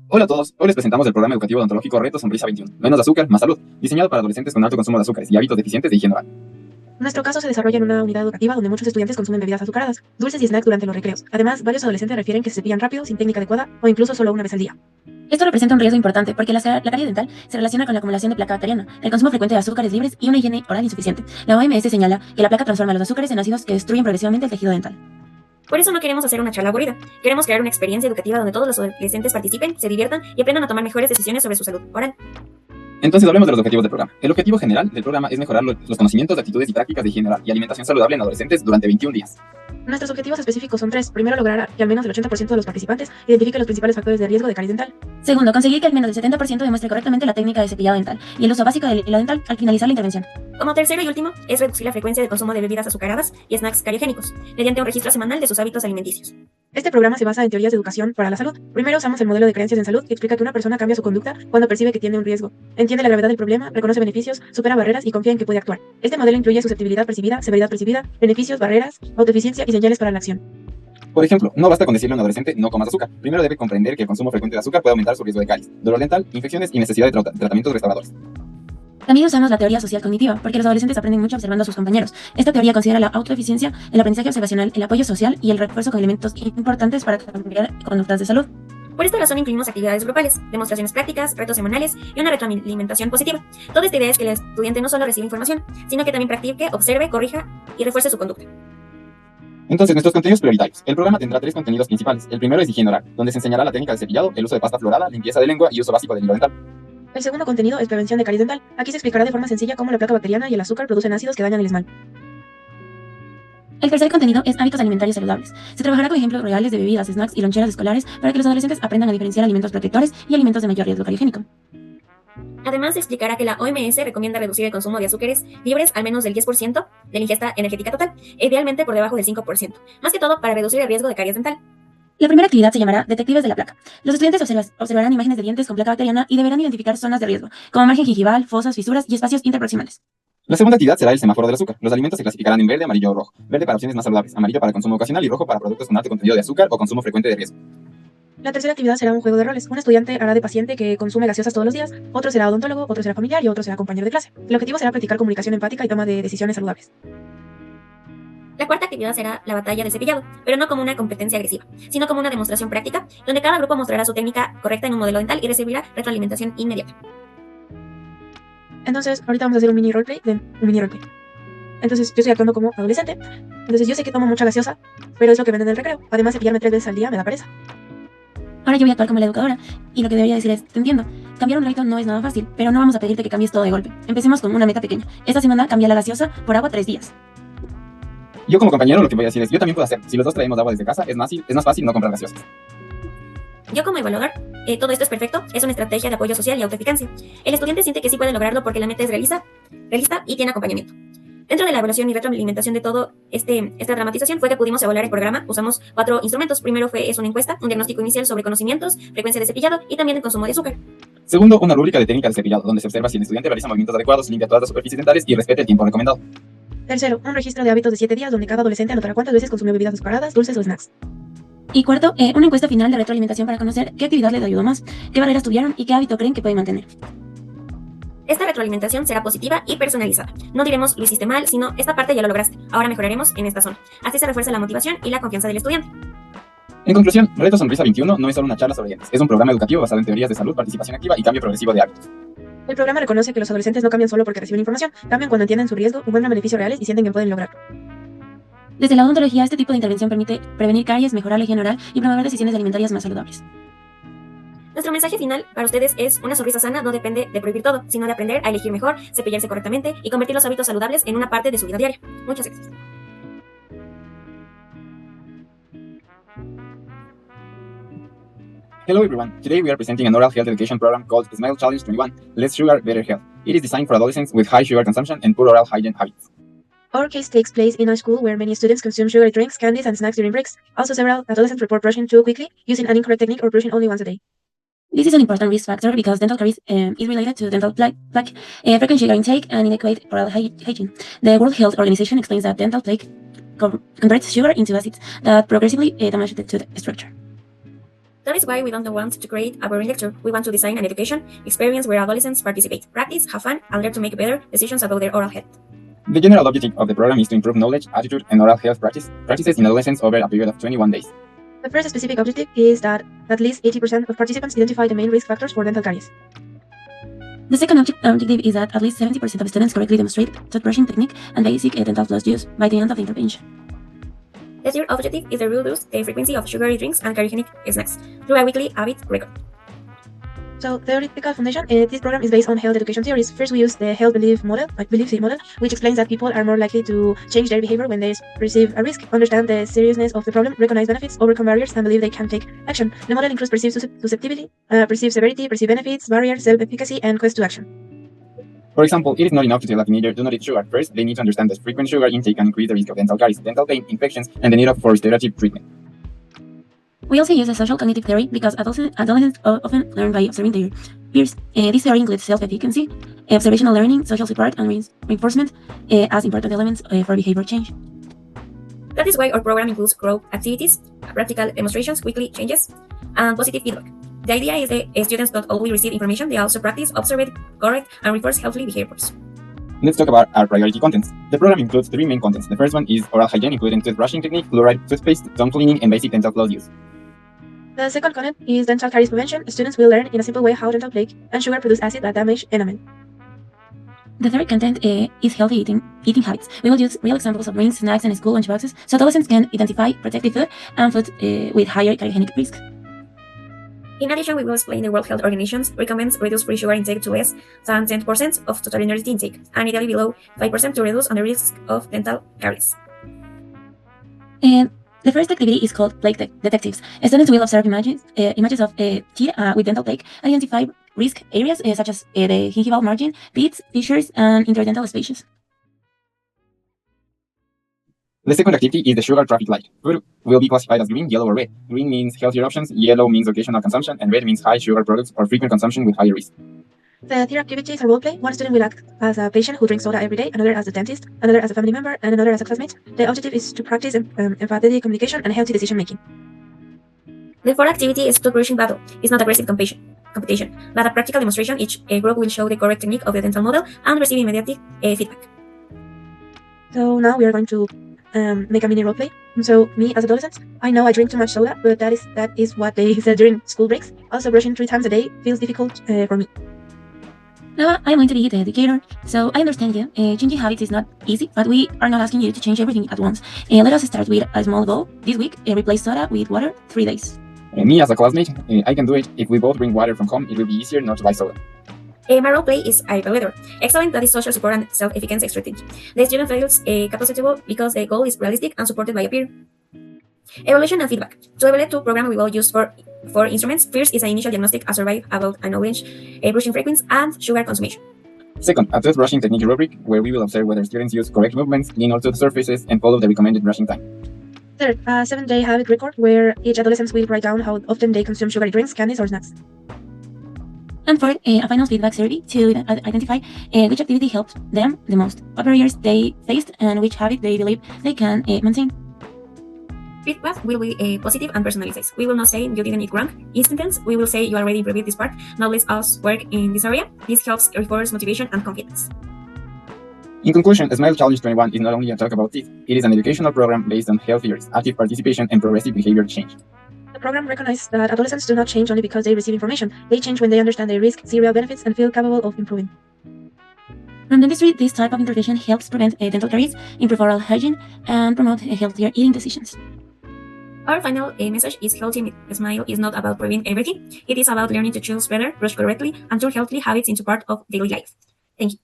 Hola a todos, hoy les presentamos el programa educativo odontológico Reto Sonrisa 21, menos azúcar, más salud, diseñado para adolescentes con alto consumo de azúcares y hábitos deficientes de higiene oral. Nuestro caso se desarrolla en una unidad educativa donde muchos estudiantes consumen bebidas azucaradas, dulces y snacks durante los recreos. Además, varios adolescentes refieren que se cepillan rápido, sin técnica adecuada o incluso solo una vez al día. Esto representa un riesgo importante porque la carie dental se relaciona con la acumulación de placa bacteriana, el consumo frecuente de azúcares libres y una higiene oral insuficiente. La OMS señala que la placa transforma los azúcares en ácidos que destruyen progresivamente el tejido dental. Por eso no queremos hacer una charla aburrida. Queremos crear una experiencia educativa donde todos los adolescentes participen, se diviertan y aprendan a tomar mejores decisiones sobre su salud oral. Entonces hablemos de los objetivos del programa. El objetivo general del programa es mejorar los conocimientos, actitudes y prácticas de higiene oral y alimentación saludable en adolescentes durante 21 días. Nuestros objetivos específicos son tres. Primero, lograr que al menos el 80% de los participantes identifique los principales factores de riesgo de caries dental. Segundo, conseguir que al menos el 70% demuestre correctamente la técnica de cepillado dental y el uso básico del hilo dental al finalizar la intervención. Como tercero y último, es reducir la frecuencia de consumo de bebidas azucaradas y snacks cariogénicos, mediante un registro semanal de sus hábitos alimenticios. Este programa se basa en teorías de educación para la salud. Primero usamos el modelo de creencias en salud que explica que una persona cambia su conducta cuando percibe que tiene un riesgo. Entiende la gravedad del problema, reconoce beneficios, supera barreras y confía en que puede actuar. Este modelo incluye susceptibilidad percibida, severidad percibida, beneficios, barreras, autoeficiencia y señales para la acción. Por ejemplo, no basta con decirle a un adolescente no comas azúcar. Primero debe comprender que el consumo frecuente de azúcar puede aumentar su riesgo de caries, dolor dental, infecciones y necesidad de tratamientos restauradores. También usamos la teoría social cognitiva, porque los adolescentes aprenden mucho observando a sus compañeros. Esta teoría considera la autoeficiencia, el aprendizaje observacional, el apoyo social y el refuerzo con elementos importantes para cambiar conductas de salud. Por esta razón incluimos actividades grupales, demostraciones prácticas, retos semanales y una retroalimentación positiva. Toda esta idea es que el estudiante no solo reciba información, sino que también practique, observe, corrija y refuerce su conducta. Entonces, nuestros contenidos prioritarios. El programa tendrá tres contenidos principales. El primero es higiene oral, donde se enseñará la técnica de cepillado, el uso de pasta florada, limpieza de lengua y uso básico del hilo dental. El segundo contenido es prevención de caries dental. Aquí se explicará de forma sencilla cómo la placa bacteriana y el azúcar producen ácidos que dañan el esmalte. El tercer contenido es hábitos alimentarios saludables. Se trabajará con ejemplos reales de bebidas, snacks y loncheras escolares para que los adolescentes aprendan a diferenciar alimentos protectores y alimentos de mayor riesgo cariogénico. Además, se explicará que la OMS recomienda reducir el consumo de azúcares libres al menos del 10% de la ingesta energética total, idealmente por debajo del 5%, más que todo para reducir el riesgo de caries dental. La primera actividad se llamará Detectives de la Placa. Los estudiantes observarán imágenes de dientes con placa bacteriana y deberán identificar zonas de riesgo, como margen gingival, fosas, fisuras y espacios interproximales. La segunda actividad será el semáforo del azúcar. Los alimentos se clasificarán en verde, amarillo o rojo. Verde para opciones más saludables, amarillo para consumo ocasional y rojo para productos con alto contenido de azúcar o consumo frecuente de riesgo. La tercera actividad será un juego de roles. Un estudiante hará de paciente que consume gaseosas todos los días, otro será odontólogo, otro será familiar y otro será compañero de clase. El objetivo será practicar comunicación empática y toma de decisiones saludables. La cuarta actividad será la batalla de cepillado, pero no como una competencia agresiva, sino como una demostración práctica, donde cada grupo mostrará su técnica correcta en un modelo dental y recibirá retroalimentación inmediata. Entonces, ahorita vamos a hacer un mini roleplay. Entonces, yo estoy actuando como adolescente. Entonces, yo sé que tomo mucha gaseosa, pero es lo que venden en el recreo. Además, cepillarme 3 veces al día me da pereza. Ahora yo voy a actuar como la educadora, y lo que debería decir es, te entiendo, cambiar un hábito no es nada fácil, pero no vamos a pedirte que cambies todo de golpe. Empecemos con una meta pequeña. Esta semana cambia la gaseosa por agua 3 días. Yo como compañero lo que voy a decir es, yo también puedo hacer. Si los dos traemos agua desde casa, es más fácil no comprar gaseosas. Yo como evaluador, todo esto es perfecto, es una estrategia de apoyo social y autoeficacia. El estudiante siente que sí puede lograrlo porque la meta es realista y tiene acompañamiento. Dentro de la evaluación y retroalimentación de todo esta dramatización fue que pudimos evaluar el programa. Usamos 4 instrumentos. Primero es una encuesta, un diagnóstico inicial sobre conocimientos, frecuencia de cepillado y también el consumo de azúcar. Segundo, una rúbrica de técnica de cepillado, donde se observa si el estudiante realiza movimientos adecuados, limpia todas las superficies dentales y respeta el tiempo recomendado. Tercero, un registro de hábitos de 7 días donde cada adolescente anotará cuántas veces consumió bebidas azucaradas, dulces o snacks. Y cuarto, una encuesta final de retroalimentación para conocer qué actividad les ayudó más, qué barreras tuvieron y qué hábito creen que pueden mantener. Esta retroalimentación será positiva y personalizada. No diremos lo hiciste mal, sino esta parte ya lo lograste. Ahora mejoraremos en esta zona. Así se refuerza la motivación y la confianza del estudiante. En conclusión, Reto Sonrisa 21 no es solo una charla sobre dientes, es un programa educativo basado en teorías de salud, participación activa y cambio progresivo de hábitos. El programa reconoce que los adolescentes no cambian solo porque reciben información, cambian cuando entienden su riesgo, encuentran beneficios reales y sienten que pueden lograrlo. Desde la odontología, este tipo de intervención permite prevenir caries, mejorar la higiene oral y promover decisiones alimentarias más saludables. Nuestro mensaje final para ustedes es: una sonrisa sana no depende de prohibir todo, sino de aprender a elegir mejor, cepillarse correctamente y convertir los hábitos saludables en una parte de su vida diaria. Muchas gracias. Hello everyone, today we are presenting an oral health education program called Smile Challenge 21, Less Sugar, Better Health. It is designed for adolescents with high sugar consumption and poor oral hygiene habits. Our case takes place in a school where many students consume sugary drinks, candies, and snacks during breaks. Also, several adolescents report brushing too quickly, using an incorrect technique, or brushing only once a day. This is an important risk factor because dental caries is related to dental plaque, frequent sugar intake, and inadequate oral hygiene. The World Health Organization explains that dental plaque converts sugar into acids that progressively damage the tooth structure. That is why we don't want to create a boring lecture. We want to design an education experience where adolescents participate, practice, have fun, and learn to make better decisions about their oral health. The general objective of the program is to improve knowledge, attitude, and oral health practices in adolescents over a period of 21 days. The first specific objective is that at least 80% of participants identify the main risk factors for dental caries. The second objective is that at least 70% of students correctly demonstrate toothbrushing technique and basic dental floss use by the end of the intervention. The third objective is to reduce the frequency of sugary drinks and carcinogenic snacks through a weekly habit record. So, theoretical foundation, this program is based on health education theories. First, we use the health belief model, which explains that people are more likely to change their behavior when they perceive a risk, understand the seriousness of the problem, recognize benefits, overcome barriers, and believe they can take action. The model includes perceived susceptibility, perceived severity, perceived benefits, barriers, self-efficacy, and quest to action. For example, it is not enough to tell a teenager do not eat sugar. First, they need to understand that frequent sugar intake can increase the risk of dental caries, dental pain, infections, and the need for restorative treatment. We also use a social cognitive theory because adolescents often learn by observing their peers. This theory includes self-efficacy, observational learning, social support, and reinforcement as important elements for behavior change. That is why our program includes group activities, practical demonstrations, weekly changes, and positive feedback. The idea is that students not only receive information, they also practice, observe, correct, and reinforce healthy behaviors. Let's talk about our priority contents. The program includes 3 main contents. The first one is oral hygiene, including toothbrushing technique, fluoride toothpaste, tongue cleaning, and basic dental floss use. The second content is dental caries prevention. Students will learn in a simple way how dental plaque and sugar produce acid that damage enamel. The third content is healthy eating habits. We will use real examples of drinks, snacks, and school lunchboxes so adolescents can identify protected food and food with higher carcinogenic risk. In addition, we will explain the World Health Organization recommends reduce free sugar intake to less than 10% of total energy intake, and ideally below 5% to reduce on the risk of dental caries. And the first activity is called plaque detectives. Students will observe images of teeth with dental plaque, identify risk areas such as the gingival margin, pits, fissures, and interdental spaces. The second activity is the sugar traffic light. Food will be classified as green, yellow, or red. Green means healthier options, yellow means occasional consumption, and red means high sugar products or frequent consumption with higher risk. The third activities are role play. One student will act as a patient who drinks soda every day, another as a dentist, another as a family member, and another as a classmate. The objective is to practice empathetic communication and healthy decision making. The fourth activity is toothbrushing battle. It's not aggressive competition, but a practical demonstration. Each group will show the correct technique of the dental model and receive immediate feedback. So now we are going to make a mini role play. So me as adolescent, I know I drink too much soda, but that is what they said during school breaks. Also, brushing 3 times a day feels difficult for me. Now I'm going to be the educator, so I understand you. Changing habits is not easy, but we are not asking you to change everything at once. Let us start with a small goal. This week, replace soda with water 3 days. Me as a classmate, I can do it. If we both bring water from home, it will be easier not to buy soda. My role play is a leader. Excellent, that is social support and self-efficacy strategy. The student feels capacitable because the goal is realistic and supported by a peer. Evaluation and feedback. To evaluate the program, we will use four instruments. First is an initial diagnostic, a survey about a knowledge, brushing frequency, and sugar consumption. Second, a toothbrushing technique rubric, where we will observe whether students use correct movements, clean all tooth surfaces, and follow the recommended brushing time. Third, a 7-day habit record, where each adolescent will write down how often they consume sugary drinks, candies, or snacks. And fourth, a final feedback survey to identify which activity helped them the most, what barriers they faced, and which habit they believe they can maintain. Feedback will be positive and personalized. We will not say you didn't eat wrong. Instance, we will say you already improved this part. Now let us work in this area. This helps reinforce motivation and confidence. In conclusion, Smile Challenge 21 is not only a talk about teeth, it is an educational program based on health theories, active participation, and progressive behavior change. The program recognizes that adolescents do not change only because they receive information. They change when they understand their risk, see real benefits, and feel capable of improving. From dentistry, this type of intervention helps prevent dental caries, improve oral hygiene, and promote healthier eating decisions. Our final message is healthy smile is not about preventing everything. It is about learning to choose better, brush correctly, and turn healthy habits into part of daily life. Thank you.